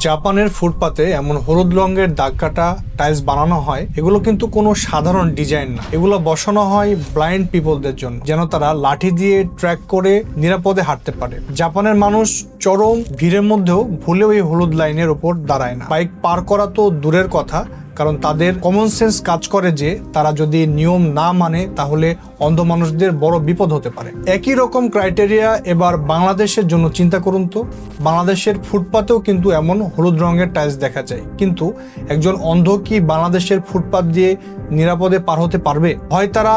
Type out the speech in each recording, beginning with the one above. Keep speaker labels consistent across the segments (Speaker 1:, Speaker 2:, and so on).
Speaker 1: জাপানের ফুটপাতে এমন হলুদ রঙের দাগ কাটা টাইলস বানানো হয়, এগুলো কিন্তু কোনো সাধারণ ডিজাইন না। এগুলো বসানো হয় ব্লাইন্ড পিপলদের জন্য, যেন তারা লাঠি দিয়ে ট্র্যাক করে নিরাপদে হাঁটতে পারে। জাপানের মানুষ চরম ভিড়ের মধ্যেও ভুলেও এই হলুদ লাইনের ওপর দাঁড়ায় না। বাইক পার করা তো দূরের কথা, কারণ তাদের কমন সেন্স কাজ করে যে তারা যদি নিয়ম না মানে তাহলে অন্ধ মানুষদের বড় বিপদ হতে পারে। একই রকম ক্রাইটেরিয়া এবার বাংলাদেশের জন্য চিন্তা করুন তো। বাংলাদেশের ফুটপাতেও কিন্তু এমন হলুদ রঙের টাইলস দেখা যায়, কিন্তু একজন অন্ধ কি বাংলাদেশের ফুটপাত দিয়ে নিরাপদে পার হতে পারবে? হয় তারা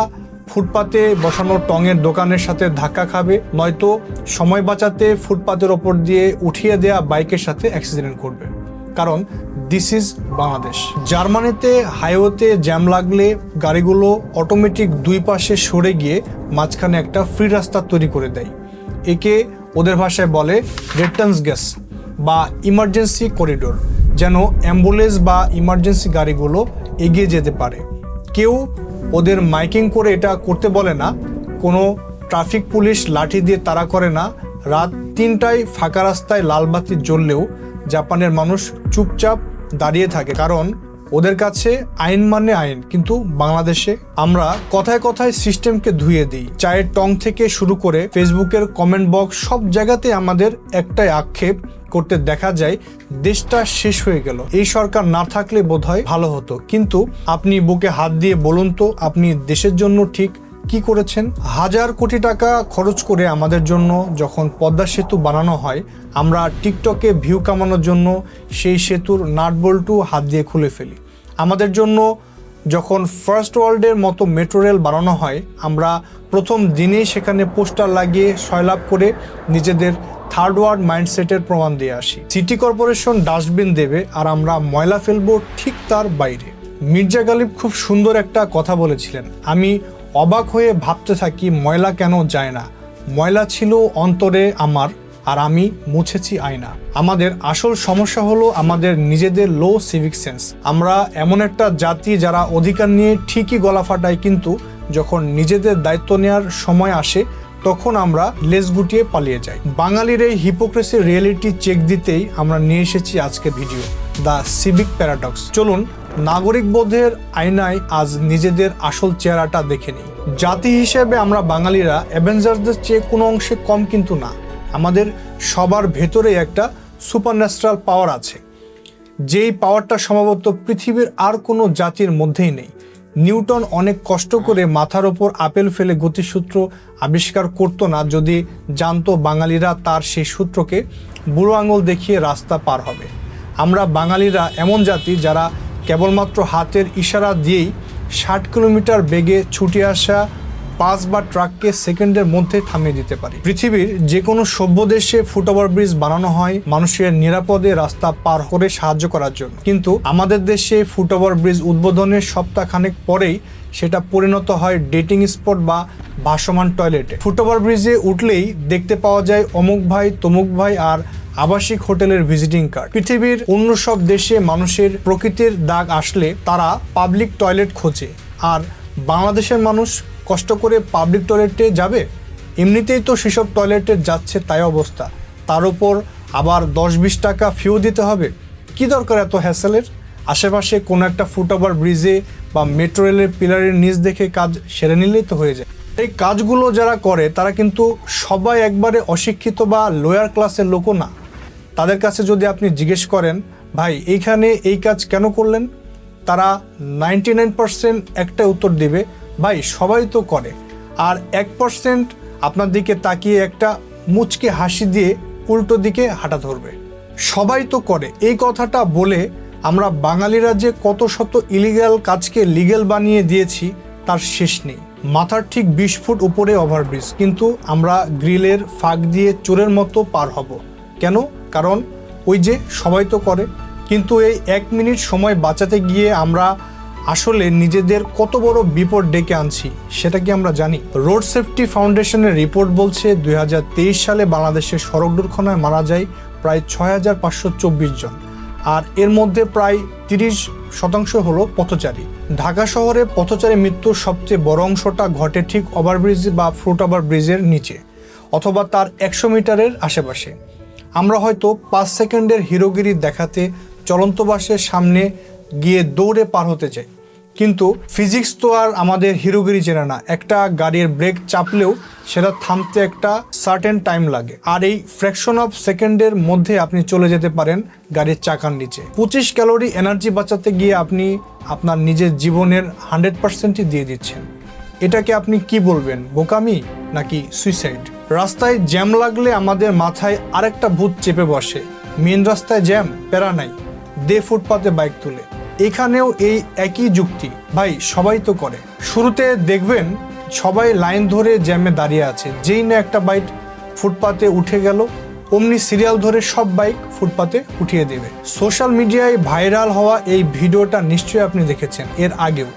Speaker 1: ফুটপাতে বসানো টঙের দোকানের সাথে ধাক্কা খাবে, নয়তো সময় বাঁচাতে ফুটপাতের ওপর দিয়ে উঠিয়ে দেয়া বাইকের সাথে অ্যাক্সিডেন্ট করবে। কারণ দিস ইজ বাংলাদেশ। জার্মানিতে হাইওয়েতে জ্যাম লাগলে গাড়িগুলো অটোমেটিক দুই পাশে সরে গিয়ে মাঝখানে একটা ফ্রি রাস্তা তৈরি করে দেয়। একে ওদের ভাষায় বলে রেটার্নস গ্যাস বা ইমার্জেন্সি করিডোর, যেন অ্যাম্বুলেন্স বা ইমার্জেন্সি গাড়িগুলো এগিয়ে যেতে পারে। কেউ ওদের মাইকিং করে এটা করতে বলে না, কোনো ট্রাফিক পুলিশ লাঠি দিয়ে তাড়া করে না। রাত 3টায় ফাঁকা রাস্তায় লাল বাতি জ্বললেও জাপানের মানুষ চুপচাপ দাঁড়িয়ে থাকে, কারণ ওদের কাছে আইন মানে আইন। কিন্তু বাংলাদেশে আমরা কথায় কথায় সিস্টেমকে ধুয়ে দিই। চায়ের টং থেকে শুরু করে ফেসবুকের কমেন্ট বক্স, সব জায়গাতে আমাদের একটাই আক্ষেপ করতে দেখা যায়, দেশটা শেষ হয়ে গেল, এই সরকার না থাকলে বোধহয় ভালো হতো। কিন্তু আপনি বুকে হাত দিয়ে বলুন তো, আপনি দেশের জন্য ঠিক কি করেছেন? হাজার কোটি টাকা খরচ করে আমাদের জন্য যখন পদ্মা সেতু বানানো হয়, আমরা টিকটকে ভিউ কামানোর জন্য সেই সেতুর নাট বল্টু হাত দিয়ে খুলে ফেলি। আমাদের জন্য যখন ফার্স্ট ওয়ার্ল্ডের মতো মেট্রো রেল বানানো হয়, আমরা প্রথম দিনেই সেখানে পোস্টার লাগিয়ে সয়লাভ করে নিজেদের থার্ড ওয়ার্ল্ড মাইন্ডসেটের প্রমাণ দিয়ে আসি। সিটি কর্পোরেশন ডাস্টবিন দেবে আর আমরা ময়লা ফেলবো ঠিক তার বাইরে। মির্জা গালিব খুব সুন্দর একটা কথা বলেছিলেন, আমি অবাক হয়ে ভাবতে থাকি ময়লা কেন যায় না। ময়লা ছিল অন্তরে আমার, আর আমি মুছেছি আয়না। আমাদের আসল সমস্যা হলো আমাদের নিজেদের লো সিভিক সেন্স। আমরা এমন একটা জাতি যারা অধিকার নিয়ে ঠিকই গলা ফাটায়, কিন্তু যখন নিজেদের দায়িত্ব নেওয়ার সময় আসে তখন আমরা লেজ গুটিয়ে পালিয়ে যাই। বাঙালির এই হিপোক্রেসির রিয়েলিটি চেক দিতেই আমরা নিয়ে এসেছি আজকের ভিডিও, দ্য সিভিক প্যারাডক্স। চলুন নাগরিক বোধের আয়নায় আজ নিজেদের আসল চেহারাটা দেখে নিই। জাতি হিসেবে আমরা বাঙালিরা অ্যাভেঞ্জারদের চেয়ে কোনো অংশে কম কিন্তু না। আমাদের সবার ভেতরে একটা সুপারন্যাচারাল পাওয়ার আছে, যেই পাওয়ারটা সম্ভবত পৃথিবীর আর কোনো জাতির মধ্যেই নেই। নিউটন অনেক কষ্ট করে মাথার ওপর আপেল ফেলে গতিসূত্র আবিষ্কার করতো না যদি জানতো বাঙালিরা তার সেই সূত্রকে বুড়ো আঙুল দেখিয়ে রাস্তা পার হবে। আমরা বাঙালিরা এমন জাতি যারা কেবলমাত্র হাতের ইশারা দিয়েই 60 কিলোমিটার বেগে ছুটে আসা বাস বা ট্রাককে সেকেন্ডের মধ্যে থামিয়ে দিতে পারি। পৃথিবীর যে কোনো সভ্য দেশে ফুটওভার ব্রিজ বানানো হয় মানুষের নিরাপদে রাস্তা পার করে সাহায্য করার জন্য, কিন্তু আমাদের দেশে ফুটওভার ব্রিজ উদ্বোধনের সপ্তাহখানেক পরেই সেটা পরিণত হয় ডেটিং স্পট বা ভাসমান টয়লেটে। ফুটওভার ব্রিজে উঠলেই দেখতে পাওয়া যায় অমুক ভাই, তমুক ভাই আর আবাসিক হোটেলের ভিজিটিং কার্ড। পৃথিবীর অন্য সব দেশে মানুষের প্রকৃতির দাগ আসলে তারা পাবলিক টয়লেট খোঁজে, আর বাংলাদেশের মানুষ কষ্ট করে পাবলিক টয়লেটে যাবে? এমনিতেই তো সেসব টয়লেটে যাচ্ছে তাই অবস্থা, তার উপর আবার 10-20 টাকা ফিও দিতে হবে। কি দরকার এত হ্যাসেলের? আশেপাশে কোনো একটা ফুটওভার ব্রিজে বা মেট্রো রেলের পিলারের নিচ দেখে কাজ সেরে নিলেই তো হয়ে যায়। এই কাজগুলো যারা করে তারা কিন্তু সবাই একবারে অশিক্ষিত বা লোয়ার ক্লাসের লোকও না। তাদের কাছে যদি আপনি জিজ্ঞেস করেন, ভাই এইখানে এই কাজ কেন করলেন, তারা 99% একটা উত্তর দিবে, ভাই সবাই তো করে। আর 1% আপনার দিকে তাকিয়ে একটা মুচকে হাসি দিয়ে উল্টো দিকে হাঁটা ধরবে। সবাই তো করে এই কথাটা বলে আমরা বাঙালিরা যে কত শত ইলিগাল কাজকে লিগ্যাল বানিয়ে দিয়েছি তার শেষ নেই। মাথার ঠিক 20 ফুট উপরে ওভারব্রিজ, কিন্তু আমরা গ্রিলের ফাঁক দিয়ে চোরের মতো পার হব কেন? কারণ ওই যে সবাই তো করে। কিন্তু এই 1 মিনিট সময় বাঁচাতে গিয়ে আমরা আসলে নিজেদের কত বড় বিপদ ডেকে আনছি সেটা কি আমরা জানি? রোড সেফটি ফাউন্ডেশনের রিপোর্ট বলছে 2023 সালে বাংলাদেশের সড়ক দুর্ঘটনায় মারা যায় প্রায় 6524 জন, আর এর মধ্যে প্রায় 30% হলো পথচারী। ঢাকা শহরে পথচারী মৃত্যুর সবচেয়ে বড় অংশটা ঘটে ঠিক ওভারব্রিজ বা ফুটওভার ব্রিজের নিচে অথবা তার 100 মিটারের আশেপাশে। আমরা হয়তো 5 সেকেন্ডের হিরোগিরি দেখাতে চলন্ত বাসের সামনে গিয়ে দৌড়ে পার হতে চাই, কিন্তু ফিজিক্স তো আর আমাদের হিরোগিরি চেনে না। একটা গাড়ির ব্রেক চাপলেও সেটা থামতে একটা সার্টেন টাইম লাগে, আর এই ফ্র্যাকশন অফ সেকেন্ডের মধ্যে আপনি চলে যেতে পারেন গাড়ির চাকার নিচে। 25 ক্যালোরি এনার্জি বাঁচাতে গিয়ে আপনি আপনার নিজের জীবনের 100%ই দিয়ে দিচ্ছেন। এটাকে আপনি কি বলবেন, বোকামি নাকি সুইসাইড? রাস্তায় জ্যাম লাগলে আমাদের মাথায় আরেকটা ভূত চেপে বসে, মেন রাস্তায় জ্যাম, প্যারা নাই, দে ফুটপাতে বাইক তুলে। এখানেও এই একই যুক্তি, ভাই সবাই তো করে। শুরুতে দেখবেন সবাই লাইন ধরে জ্যামে দাঁড়িয়ে আছে, যেই না একটা বাইক ফুটপাতে উঠে গেল অমনি সিরিয়াল ধরে সব বাইক ফুটপাতে উঠিয়ে দেবে। সোশ্যাল মিডিয়ায় ভাইরাল হওয়া এই ভিডিওটা নিশ্চয়ই আপনি দেখেছেন। এর আগেও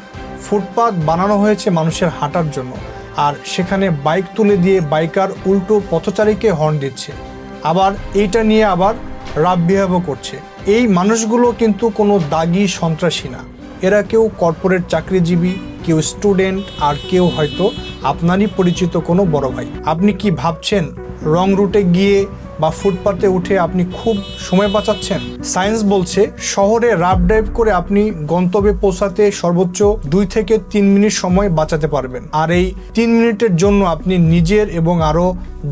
Speaker 1: ফুটপাত বানানো হয়েছে মানুষের হাঁটার জন্য, আর সেখানে বাইক তুলে দিয়ে বাইকার উল্টো পথচারীকে হর্ন দিচ্ছে, আবার এইটা নিয়ে আবার রাফ বিহেভও করছে। এই মানুষগুলো কিন্তু কোনো দাগি সন্ত্রাসী না, এরা কেউ কর্পোরেট চাকরিজীবী, কেউ স্টুডেন্ট, আর কেউ হয়তো আপনারই পরিচিত কোনো বড় ভাই। আপনি কি ভাবছেন রং রুটে গিয়ে বা ফুটপাতে উঠে আপনি খুব সময় বাঁচাচ্ছেন? সায়েন্স বলছে শহরে রাফ ড্রাইভ করে আপনি গন্তব্যে পৌঁছাতে সর্বোচ্চ 2 থেকে 3 মিনিট সময় বাঁচাতে পারবেন, আর এই 3 মিনিটের জন্য আপনি নিজের এবং আরও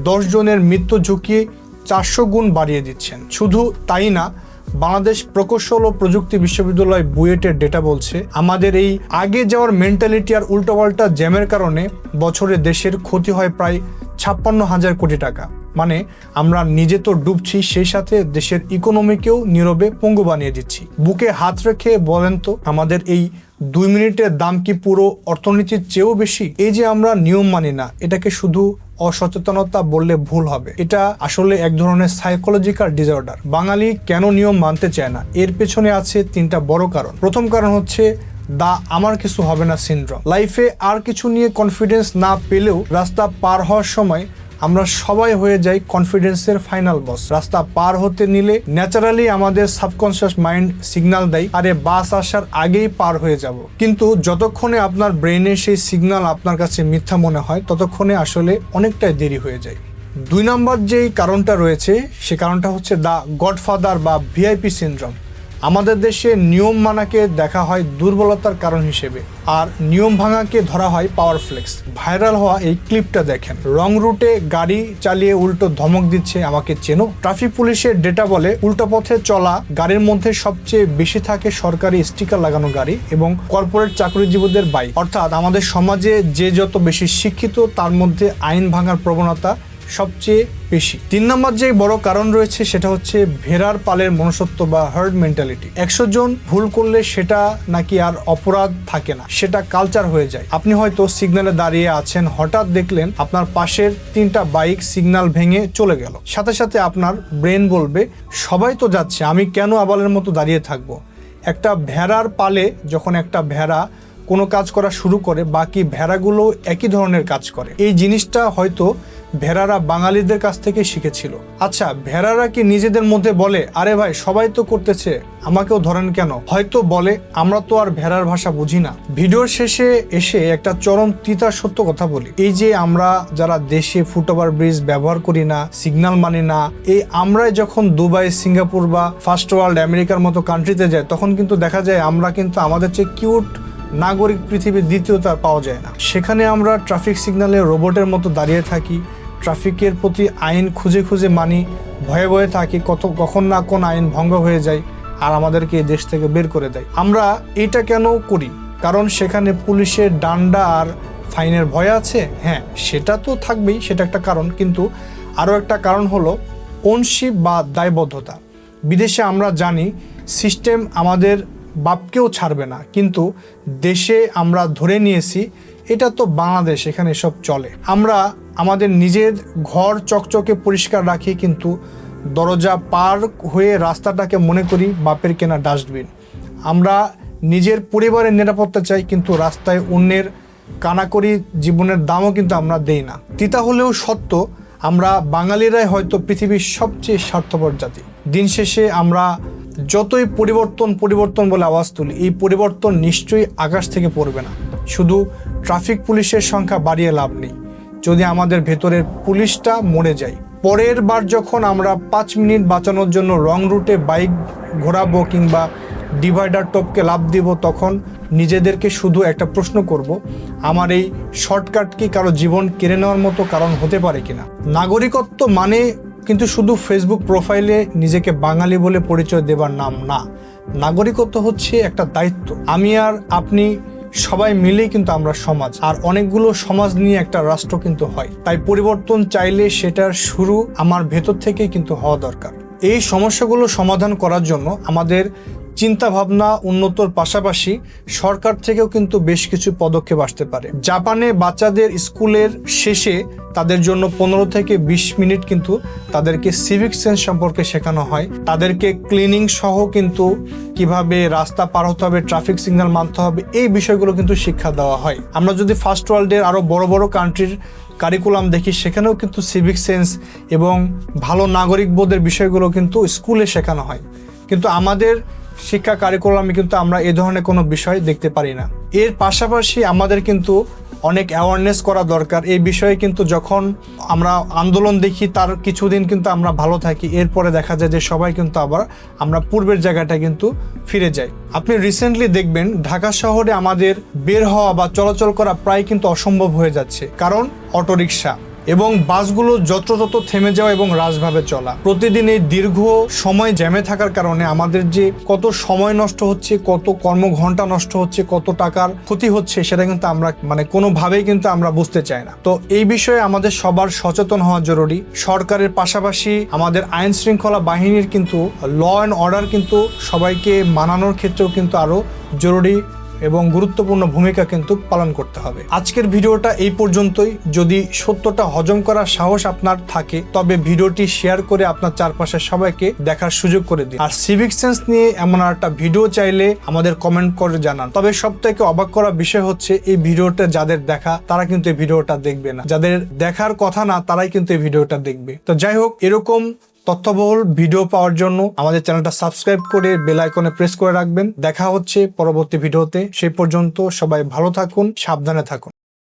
Speaker 1: 10 জনের মৃত্যু ঝুঁকি 400 গুণ বাড়িয়ে দিচ্ছেন। শুধু তাই না, বাংলাদেশ প্রকৌশল ও প্রযুক্তি বিশ্ববিদ্যালয় বুয়েটের ডেটা বলছে আমাদের এই আগে যাওয়ার মেন্টালিটি আর উল্টোপাল্টা জ্যামের কারণে বছরে দেশের ক্ষতি হয় প্রায় 56,000 কোটি টাকা। মানে আমরা নিজে তো ডুবছি, সেই সাথে দেশের ইকোনমিকেও নীরবে পঙ্গু বানিয়ে দিচ্ছি। বুকে হাত রেখে বলেন তো, আমাদের এই 2 মিনিটের দাম কি পুরো অর্থনীতির চেয়েও বেশি? এই যে আমরা নিয়ম মানি না, এটাকে শুধু অসচেতনতা বললে ভুল হবে। এটা আসলে এক ধরনের সাইকোলজিক্যাল ডিসঅর্ডার। বাঙালি কেন নিয়ম মানতে চায় না, এর পেছনে আছে 3টা বড় কারণ। প্রথম কারণ হচ্ছে আমার কিছু হবে না সিনড্রোম। লাইফে আর কিছু নিয়ে কনফিডেন্স না পেলেও রাস্তা পার হওয়ার সময় আমরা সবাই হয়ে যাই কনফিডেন্সের ফাইনাল বস। রাস্তা পার হতে নিলে ন্যাচারালি আমাদের সাবকনশিয়াস মাইন্ড সিগন্যাল দেয়, আরে বাস আসার আগেই পার হয়ে যাব। কিন্তু যতক্ষণে আপনার ব্রেনে সেই সিগন্যাল আপনার কাছে মিথ্যা মনে হয়, ততক্ষণে আসলে অনেকটাই দেরি হয়ে যায়। 2 নম্বর যেই কারণটা রয়েছে, সে কারণটা হচ্ছে গডফাদার বা ভিআইপি সিনড্রোম। আমাদের দেশে নিয়ম মানাকে দেখা হয় দুর্বলতার কারণ হিসেবে, আর নিয়ম ভাঙাকে ধরা হয় পাওয়ার ফ্লেক্স। ভাইরাল হওয়া এই ক্লিপটা দেখেন, রং রুটে গাড়ি চালিয়ে উল্টো ধমক দিচ্ছে, আমাকে চেনো? ট্রাফিক পুলিশের ডেটা বলে উল্টো পথে চলা গাড়ির মধ্যে সবচেয়ে বেশি থাকে সরকারি স্টিকার লাগানো গাড়ি এবং কর্পোরেট চাকরিজীবীদের বাইক। অর্থাৎ আমাদের সমাজে যে যত বেশি শিক্ষিত, তার মধ্যে আইন ভাঙার প্রবণতা সবচেয়ে বেশি। 3 নম্বর যে বড় কারণ রয়েছে, সেটা হচ্ছে ভেড়ার পালের মনুষ্যত্ব বা হার্ড মেন্টালিটি। 100 জন ভুল করলে সেটা নাকি আর অপরাধ থাকে না, সেটা কালচার হয়ে যায়। আপনি হয়তো সিগন্যালে দাঁড়িয়ে আছেন, হঠাৎ দেখলেন আপনার পাশের 3টা বাইক সিগন্যাল ভেঙে চলে গেল, সাথে সাথে আপনার ব্রেন বলবে সবাই তো যাচ্ছে, আমি কেন আবালের মতো দাঁড়িয়ে থাকবো? একটা ভেড়ার পালে যখন একটা ভেড়া কোনো কাজ করা শুরু করে, বাকি ভেড়াগুলো একই ধরনের কাজ করে। এই জিনিসটা হয়তো ভেড়ারা বাঙালিদের কাছ থেকে শিখেছিল। আচ্ছা, ভেড়ারা কি নিজেদের মধ্যে বলে আরে ভাই সবাই তো করতেছে, আমাকেও ধরেন কেন? হয়তো বলে, আমরা তো আর ভেড়ার ভাষা বুঝি না। ভিডিওর শেষে এসে একটা চরম তিতা সত্য কথা বলি, এই যে আমরা যারা দেশে ফুটওভার ব্রিজ ব্যবহার করি না, সিগন্যাল মানি না, এই আমরাই যখন দুবাই, সিঙ্গাপুর বা ফার্স্ট ওয়ার্ল্ড আমেরিকার মতো কান্ট্রিতে যাই, তখন কিন্তু দেখা যায় আমরা কিন্তু আমাদের চেয়ে কিউট নাগরিক পৃথিবীর দ্বিতীয়তা পাওয়া যায় না। সেখানে আমরা ট্রাফিক সিগন্যালে রোবটের মতো দাঁড়িয়ে থাকি, ট্রাফিকের প্রতি আইন খুঁজে খুঁজে মানি, ভয়ে ভয়ে থাকি কখন না কোন আইন ভঙ্গ হয়ে যায় আর আমাদেরকে এই দেশ থেকে বের করে দেয়। আমরা এটা কেন করি? কারণ সেখানে পুলিশের ডান্ডা আর ফাইনের ভয় আছে। হ্যাঁ, সেটা তো থাকবেই, সেটা একটা কারণ, কিন্তু আরও একটা কারণ হলো ওনশিপ বা দায়বদ্ধতা। বিদেশে আমরা জানি সিস্টেম আমাদের বাপকেও ছাড়বে না, কিন্তু দেশে আমরা ধরে নিয়েছি এটা তো বাংলাদেশ, এখানে সব চলে। আমরা আমাদের নিজের ঘর চকচকে পরিষ্কার রাখি, কিন্তু দরজা পার হয়ে রাস্তাটাকে মনে করি বাপের কেনা ডাস্টবিন। আমরা নিজের পরিবারের নিরাপত্তা চাই, কিন্তু রাস্তায় অন্যের কানাকড়ি জীবনের দামও কিন্তু আমরা দেই না। তিতা হলেও সত্য, আমরা বাঙালিরাই হয়তো পৃথিবীর সবচেয়ে স্বার্থপর জাতি। দিন শেষে আমরা যতই পরিবর্তন বলে আওয়াজ তুলি, এই পরিবর্তন নিশ্চয়ই আকাশ থেকে পড়বে না। শুধু ট্রাফিক পুলিশের সংখ্যা বাড়িয়ে লাভ নেই যদি আমাদের ভেতরের পুলিশটা মরে যায়। পরের বার যখন আমরা 5 মিনিট বাঁচানোর জন্য রং রুটে বাইক ঘোরাবো কিংবা ডিভাইডার টপকে লাফ দিব, তখন নিজেদেরকে শুধু একটা প্রশ্ন করব, আমার এই শর্টকাট কি কারো জীবন কেড়ে নেওয়ার মতো কারণ হতে পারে কিনা। নাগরিকত্ব মানে কিন্তু শুধু ফেসবুক প্রোফাইলে নিজেকে বাঙালি বলে পরিচয় দেবার নাম না। নাগরিকত্ব হচ্ছে একটা দায়িত্ব। আমি আর আপনি সবাই মিলেই কিন্তু আমরা সমাজ, আর অনেকগুলো সমাজ নিয়ে একটা রাষ্ট্র কিন্তু হয়। তাই পরিবর্তন চাইলে সেটার শুরু আমার ভেতর থেকেই কিন্তু হওয়া দরকার। এই সমস্যাগুলো সমাধান করার জন্য আমাদের চিন্তা ভাবনা উন্নতর পাশাপাশি সরকার থেকেও কিন্তু বেশ কিছু পদক্ষেপ আসতে পারে। জাপানে বাচ্চাদের স্কুলের শেষে তাদের জন্য 15 থেকে 20 মিনিট কিন্তু তাদেরকে সিভিক সেন্স সম্পর্কে শেখানো হয়। তাদেরকে ক্লিনিং সহ কিন্তু কিভাবে রাস্তা পার হতে হবে, ট্রাফিক সিগন্যাল মানতে হবে, এই বিষয়গুলো কিন্তু শিক্ষা দেওয়া হয়। আমরা যদি ফার্স্ট ওয়ার্ল্ডের আরো বড় বড় কান্ট্রির কারিকুলাম দেখি, সেখানেও কিন্তু সিভিক সেন্স এবং ভালো নাগরিক বোধের বিষয়গুলো কিন্তু স্কুলে শেখানো হয়। কিন্তু আমাদের শিক্ষা কারিকুলামে কিন্তু আমরা এ ধরনের কোনো বিষয় দেখতে পারি না। এর পাশাপাশি আমাদের কিন্তু অনেক অ্যাওয়ারনেস করা দরকার এই বিষয়ে। কিন্তু যখন আমরা আন্দোলন দেখি তার কিছুদিন কিন্তু আমরা ভালো থাকি, এরপরে দেখা যায় যে সবাই কিন্তু আবার আমরা পূর্বের জায়গাটা কিন্তু ফিরে যাই। আপনি রিসেন্টলি দেখবেন ঢাকা শহরে আমাদের বের হওয়া বা চলাচল করা প্রায় কিন্তু অসম্ভব হয়ে যাচ্ছে, কারণ অটোরিকশা এবং বাসগুলো যত্রতত্র থেমে যাওয়া এবং রাসভাবে চলা। প্রতিদিন এই দীর্ঘ সময় জ্যামে থাকার কারণে আমাদের যে কত সময় নষ্ট হচ্ছে, কত কর্মঘণ্টা নষ্ট হচ্ছে, কত টাকার ক্ষতি হচ্ছে, সেটা কিন্তু আমরা কোনোভাবেই কিন্তু আমরা বুঝতে চাই না। তো এই বিষয়ে আমাদের সবার সচেতন হওয়া জরুরি। সরকারের পাশাপাশি আমাদের আইন শৃঙ্খলা বাহিনীর কিন্তু ল অ্যান্ড অর্ডার কিন্তু সবাইকে মানানোর ক্ষেত্রেও কিন্তু আরো জরুরি এবং গুরুত্বপূর্ণ ভূমিকা কিন্তু পালন করতে হবে। আজকের ভিডিওটা এই পর্যন্তই। যদি সত্যটা হজম করার সাহস আপনার থাকে তবে ভিডিওটি শেয়ার করে আপনার চারপাশের সবাইকে দেখার সুযোগ করে দিন। আর সিভিক সেন্স নিয়ে এমন একটা ভিডিও চাইলে আমাদের কমেন্ট করে জানান। তবে সবথেকে অবাক করা বিষয় হচ্ছে এই ভিডিওটা যাদের দেখা তারা কিন্তু এই ভিডিওটা দেখবে না, যাদের দেখার কথা না তারাই কিন্তু এই ভিডিওটা দেখবে। তো যাই হোক, এরকম তথ্যবহুল ভিডিও পাওয়ার জন্য আমাদের চ্যানেলটা সাবস্ক্রাইব করে বেল আইকনে প্রেস করে রাখবেন। দেখা হচ্ছে পরবর্তী ভিডিওতে। সেই পর্যন্ত সবাই ভালো থাকুন, সাবধানে থাকুন।